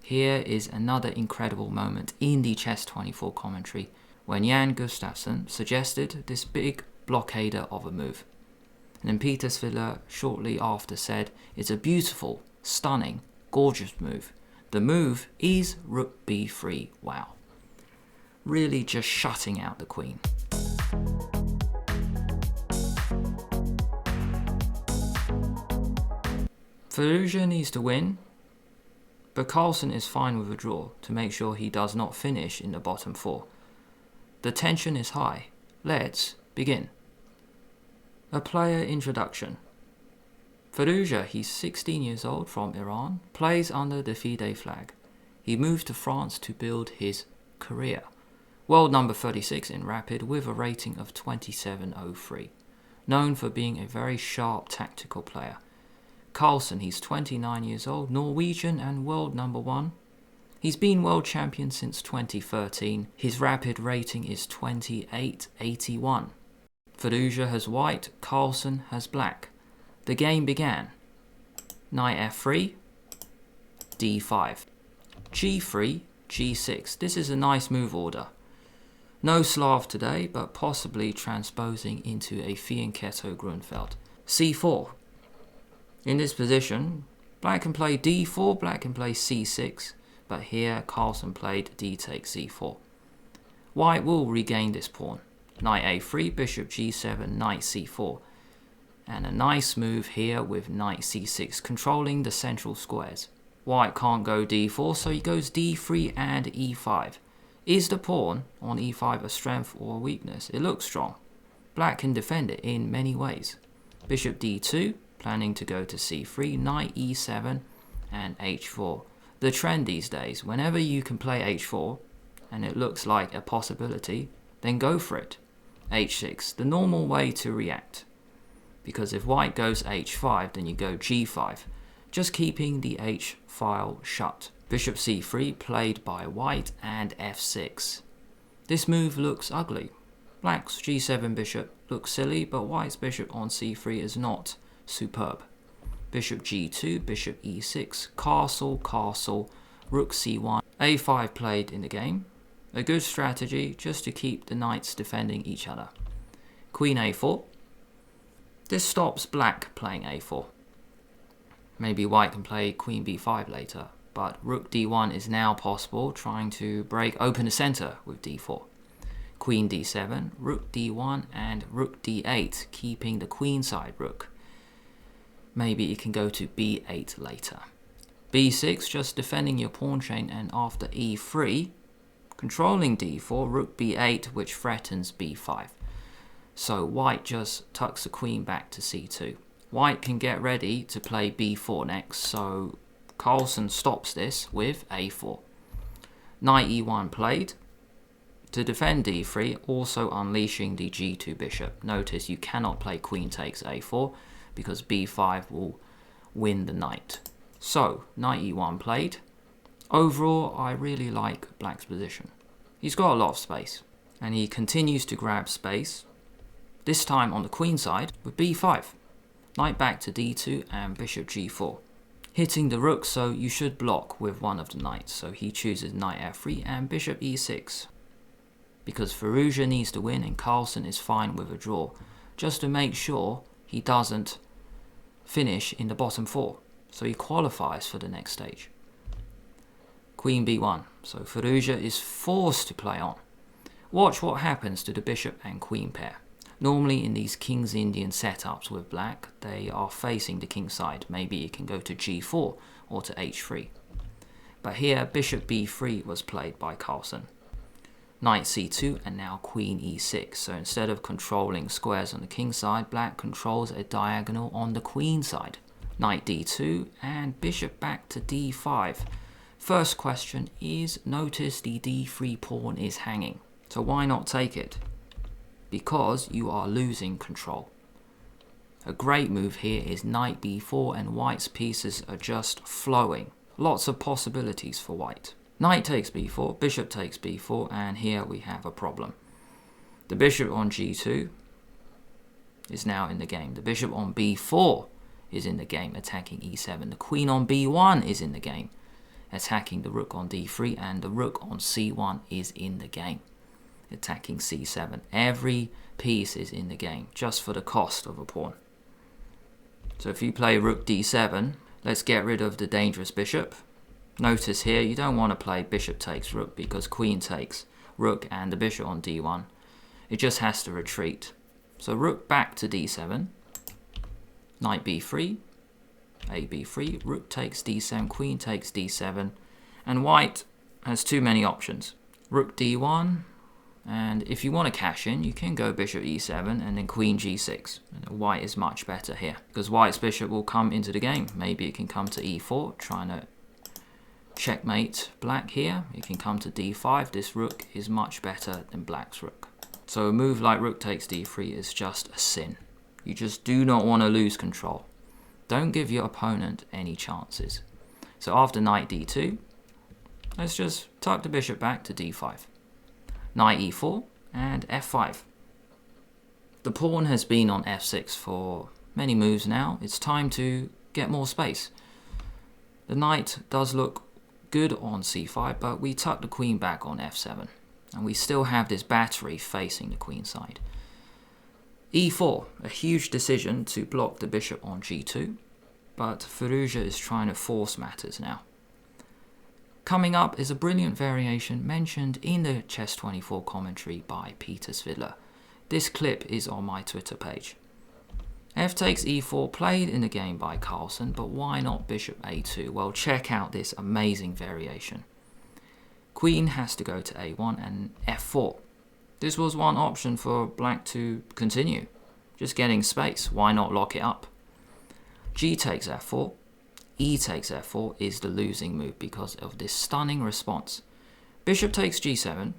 Here is another incredible moment in the Chess24 commentary when Jan Gustafsson suggested this big blockader of a move. And then Peter Svidler shortly after said, it's a beautiful, stunning, gorgeous move. The move is rook b3. Wow. Really just shutting out the queen. Firouzja needs to win, but Carlsen is fine with a draw to make sure he does not finish in the bottom four. The tension is high. Let's begin. A player introduction. Firouzja, he's 16 years old from Iran, plays under the FIDE flag. He moved to France to build his career. World number 36 in Rapid with a rating of 27.03. Known for being a very sharp tactical player. Carlsen, he's 29 years old, Norwegian and world number 1. He's been world champion since 2013. His Rapid rating is 28.81. Firouzja has white, Carlsen has black. The game began. Knight f3, d5, g3, g6. This is a nice move order. No Slav today, but possibly transposing into a Fianchetto Grunfeld. c4. In this position, black can play d4, black can play c6, but here Carlsen played d takes c4. White will regain this pawn. Knight a3, bishop g7, knight c4. And a nice move here with knight c6, controlling the central squares. White can't go d4, so he goes d3 and e5. Is the pawn on e5 a strength or a weakness? It looks strong. Black can defend it in many ways. Bishop d2, planning to go to c3, knight e7 and h4. The trend these days, whenever you can play h4 and it looks like a possibility, then go for it. h6, the normal way to react. Because if white goes h5, then you go g5, just keeping the h file shut. Bishop c3 played by white and f6. This move looks ugly. Black's g7 bishop looks silly, but white's bishop on c3 is not superb. Bishop g2, bishop e6, castle, castle, rook c1, a5 played in the game. A good strategy just to keep the knights defending each other. Queen a4. This stops black playing a4. Maybe white can play queen b5 later, but rook d1 is now possible, trying to break open the center with d4. Queen d7, rook d1 and rook d8, keeping the queenside rook. Maybe it can go to b8 later. b6, just defending your pawn chain, and after e3, controlling d4, rook b8, which threatens b5. So white just tucks the queen back to c2. White can get ready to play b4 next, so Carlsen stops this with a4. Knight e1 played. To defend d3, also unleashing the g2 bishop. Notice you cannot play queen takes a4 because b5 will win the knight. So, knight e1 played. Overall, I really like black's position. He's got a lot of space, and he continues to grab space, this time on the queen side with b5. Knight back to d2 and bishop g4. Hitting the rook, so you should block with one of the knights. So he chooses knight f3 and bishop e6. Because Firouzja needs to win and Carlsen is fine with a draw, just to make sure he doesn't finish in the bottom four. So he qualifies for the next stage. Queen b1. So Firouzja is forced to play on. Watch what happens to the bishop and queen pair. Normally in these King's Indian setups with black, they are facing the king side. Maybe it can go to g4 or to h3. But here, bishop b3 was played by Carlsen. Knight c2 and now queen e6. So instead of controlling squares on the king side, black controls a diagonal on the queen side. Knight d2 and bishop back to d5. First question is, notice the d3 pawn is hanging. So why not take it? Because you are losing control. A great move here is knight b4 and white's pieces are just flowing. Lots of possibilities for white. Knight takes b4, bishop takes b4, and here we have a problem. The bishop on g2 is now in the game. The bishop on b4 is in the game, attacking e7. The queen on b1 is in the game. attacking the rook on d3, and the rook on c1 is in the game, attacking c7. Every piece is in the game, just for the cost of a pawn. So if you play rook d7, let's get rid of the dangerous bishop. Notice here, you don't want to play bishop takes rook, because queen takes rook and the bishop on d1. It just has to retreat. So rook back to d7, knight b3, a b3, rook takes d7, queen takes d7, and white has too many options. Rook d1, and if you want to cash in, you can go bishop e7 and then queen g6. And white is much better here, because white's bishop will come into the game. Maybe it can come to e4, trying to checkmate black here. It can come to d5. This rook is much better than black's rook. So a move like rook takes d3 is just a sin. You just do not want to lose control. Don't give your opponent any chances. So after knight d2, let's just tuck the bishop back to d5. Knight e4 and f5. The pawn has been on f6 for many moves now. It's time to get more space. The knight does look good on c5, but we tuck the queen back on f7. And we still have this battery facing the queen side. e4, a huge decision to block the bishop on g2, but Firouzja is trying to force matters now. Coming up is a brilliant variation mentioned in the Chess24 commentary by Peter Svidler. This clip is on my Twitter page. F takes e4, played in the game by Carlsen, but why not bishop a2? Well, check out this amazing variation. Queen has to go to a1 and f4. This was one option for black to continue. Just getting space, why not lock it up? G takes f4, E takes f4 is the losing move because of this stunning response. Bishop takes g7,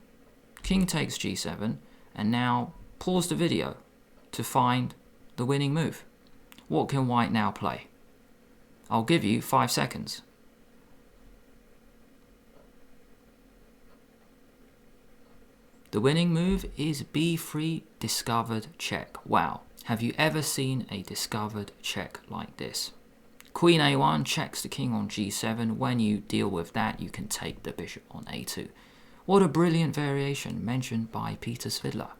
king takes g7, and now pause the video to find the winning move. What can white now play? I'll give you 5 seconds. The winning move is b3 discovered check. Wow, have you ever seen a discovered check like this? Queen a1 checks the king on g7. When you deal with that, you can take the bishop on a2. What a brilliant variation mentioned by Peter Svidler.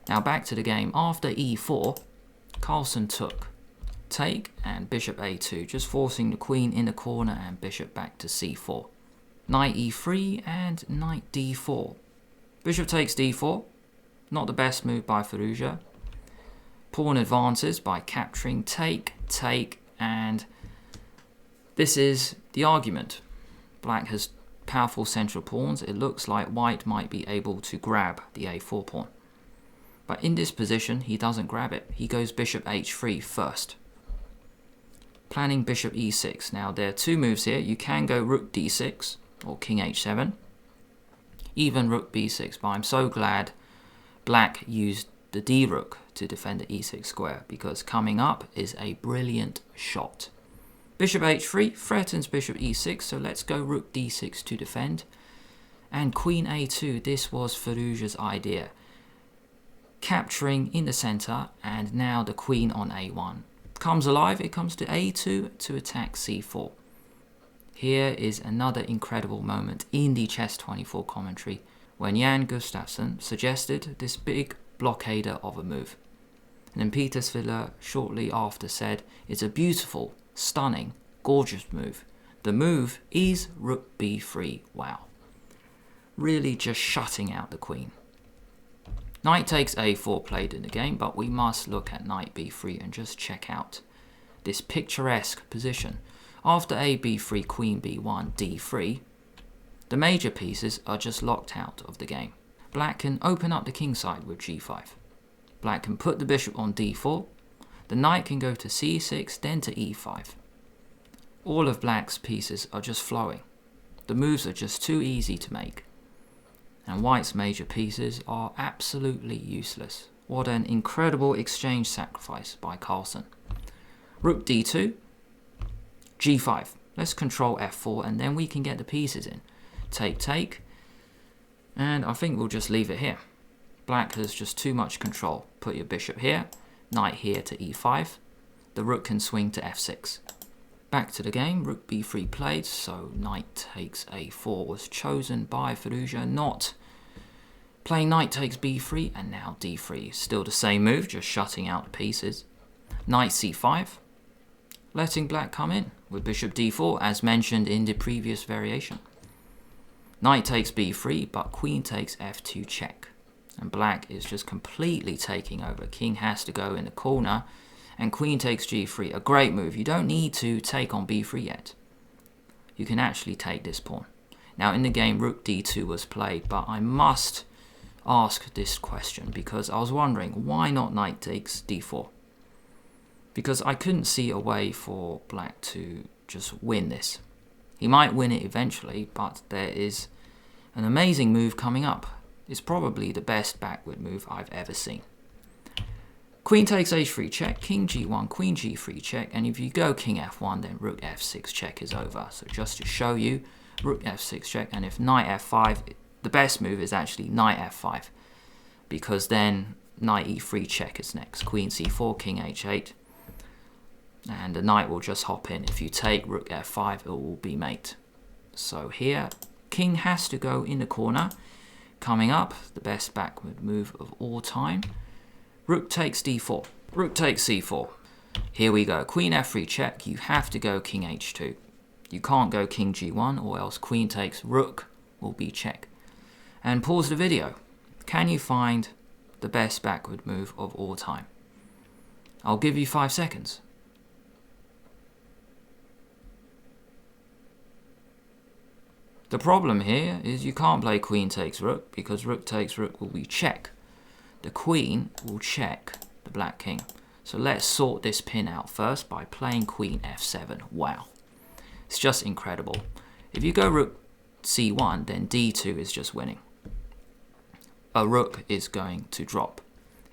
Now back to the game. After e4, Carlsen took take and bishop a2, just forcing the queen in the corner and bishop back to c4. Knight e3 and knight d4. Bishop takes d4, not the best move by Firouzja. Pawn advances by capturing take, and this is the argument. Black has powerful central pawns. It looks like white might be able to grab the a4 pawn. But in this position, he doesn't grab it. He goes bishop h3 first. Planning bishop e6. Now there are two moves here. You can go rook d6 or king h7. Even rook b6, but I'm so glad black used the d rook to defend the e6 square, because coming up is a brilliant shot. Bishop h3 threatens bishop e6, so let's go rook d6 to defend. And queen a2, this was Firouzja's idea. Capturing in the center, and now the queen on a1. Comes alive, it comes to a2 to attack c4. Here is another incredible moment in the Chess24 commentary when Jan Gustafsson suggested this big blockader of a move. And then Peter Svidler shortly after said, it's a beautiful, stunning, gorgeous move. The move is rook b3. Wow. Really just shutting out the queen. Knight takes a4 played in the game, but we must look at knight b3 and just check out this picturesque position. After a b3, queen b1, d3, the major pieces are just locked out of the game. Black can open up the king side with g5. Black can put the bishop on d4. The knight can go to c6, then to e5. All of black's pieces are just flowing. The moves are just too easy to make. And white's major pieces are absolutely useless. What an incredible exchange sacrifice by Carlsen. Rook d2. g5. Let's control f4 and then we can get the pieces in. Take. And I think we'll just leave it here. Black has just too much control. Put your bishop here, knight here to e5. The rook can swing to f6. Back to the game, rook b3 played, so knight takes a4 was chosen by Firouzja, not playing knight takes b3, and now d3. Still the same move, just shutting out the pieces. Knight c5, letting black come in with bishop d4, as mentioned in the previous variation. Knight takes b3, but queen takes f2 check. And black is just completely taking over. King has to go in the corner, and queen takes g3. A great move. You don't need to take on b3 yet. You can actually take this pawn. Now in the game, rook d2 was played, but I must ask this question because I was wondering, why not knight takes d4? Because I couldn't see a way for black to just win this. He might win it eventually, but there is an amazing move coming up. It's probably the best backward move I've ever seen. Queen takes h3 check, king g1, queen g3 check, and if you go king f1, then rook f6 check is over. So just to show you, rook f6 check, and if knight f5, the best move is actually knight f5, because then knight e3 check is next, queen c4, king h8, and the knight will just hop in. If you take rook f5, it will be mate. So here, king has to go in the corner. Coming up, the best backward move of all time. Rook takes d4. Rook takes c4. Here we go. Queen f3 check. You have to go king h2. You can't go king g1 or else queen takes rook will be check. And pause the video. Can you find the best backward move of all time? I'll give you 5 seconds. The problem here is you can't play queen takes rook because rook takes rook will be check. The queen will check the black king. So let's sort this pin out first by playing queen f7. Wow. It's just incredible. If you go rook c1, then d2 is just winning. A rook is going to drop.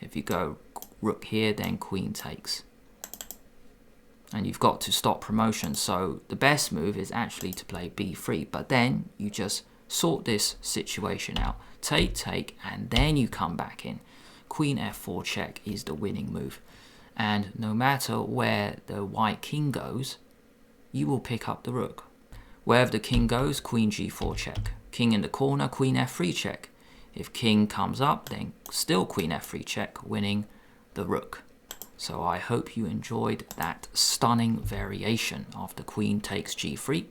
If you go rook here, then queen takes. And you've got to stop promotion. So the best move is actually to play b3, but then you just sort this situation out. Take, take, and then you come back in. Queen f4 check is the winning move. And no matter where the white king goes, you will pick up the rook. Wherever the king goes, queen g4 check. King in the corner, queen f3 check. If king comes up, then still queen f3 check, winning the rook. So I hope you enjoyed that stunning variation after queen takes g3.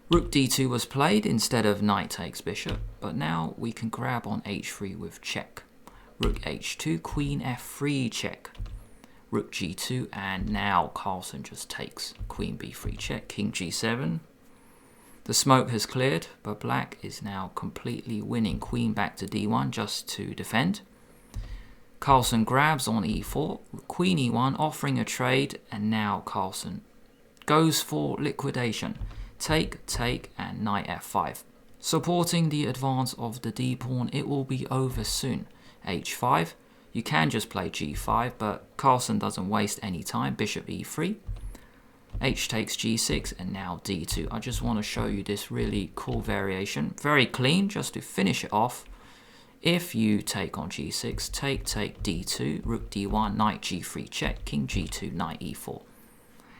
Rook d2 was played instead of knight takes bishop, but now we can grab on h3 with check. Rook h2, queen f3 check. Rook g2, and now Carlsen just takes. Queen b3 check, king g7. The smoke has cleared, but black is now completely winning. Queen back to d1 just to defend. Carlsen grabs on e4, queen e1 offering a trade, and now Carlsen goes for liquidation. Take, take, and knight f5. Supporting the advance of the d-pawn, it will be over soon. h5, you can just play g5, but Carlsen doesn't waste any time. Bishop e3, h takes g6, and now d2. I just want to show you this really cool variation. Very clean, just to finish it off. If you take on g6, take, take, d2, rook d1, knight g3 check, king g2, knight e4.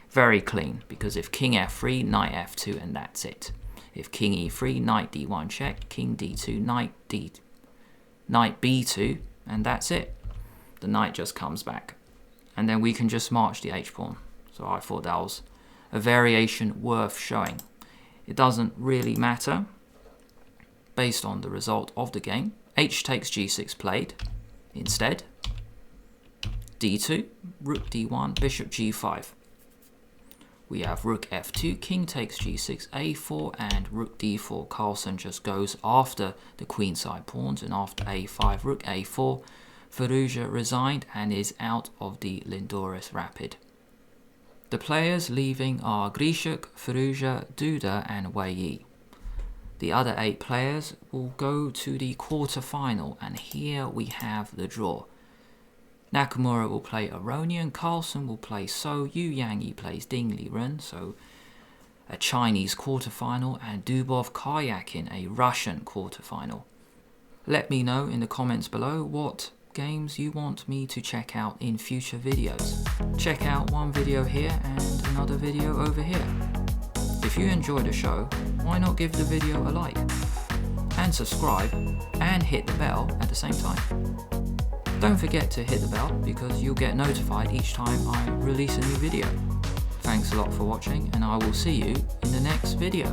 Very clean, because if king f3, knight f2, and that's it. If king e3, knight d1 check, king d2, knight b2, and that's it. The knight just comes back. And then we can just march the h-pawn. So I thought that was a variation worth showing. It doesn't really matter based on the result of the game. H takes g6 played instead. d2, rook d1, bishop g5. We have rook f2, king takes g6, a4, and rook d4. Carlsen just goes after the queenside pawns, and after a5, rook a4, Firouzja resigned and is out of the Lindoris Rapid. The players leaving are Grishuk, Firouzja, Duda, and Wei Yi. The other 8 players will go to the quarter-final, and here we have the draw. Nakamura will play Aronian, Carlsen will play So, Yu Yangyi plays Ding Liren, so a Chinese quarter-final, and Dubov Karyakin, a Russian quarter-final. Let me know in the comments below what games you want me to check out in future videos. Check out one video here and another video over here. If you enjoy the show, why not give the video a like? And subscribe, and hit the bell at the same time. Don't forget to hit the bell because you'll get notified each time I release a new video. Thanks a lot for watching, and I will see you in the next video.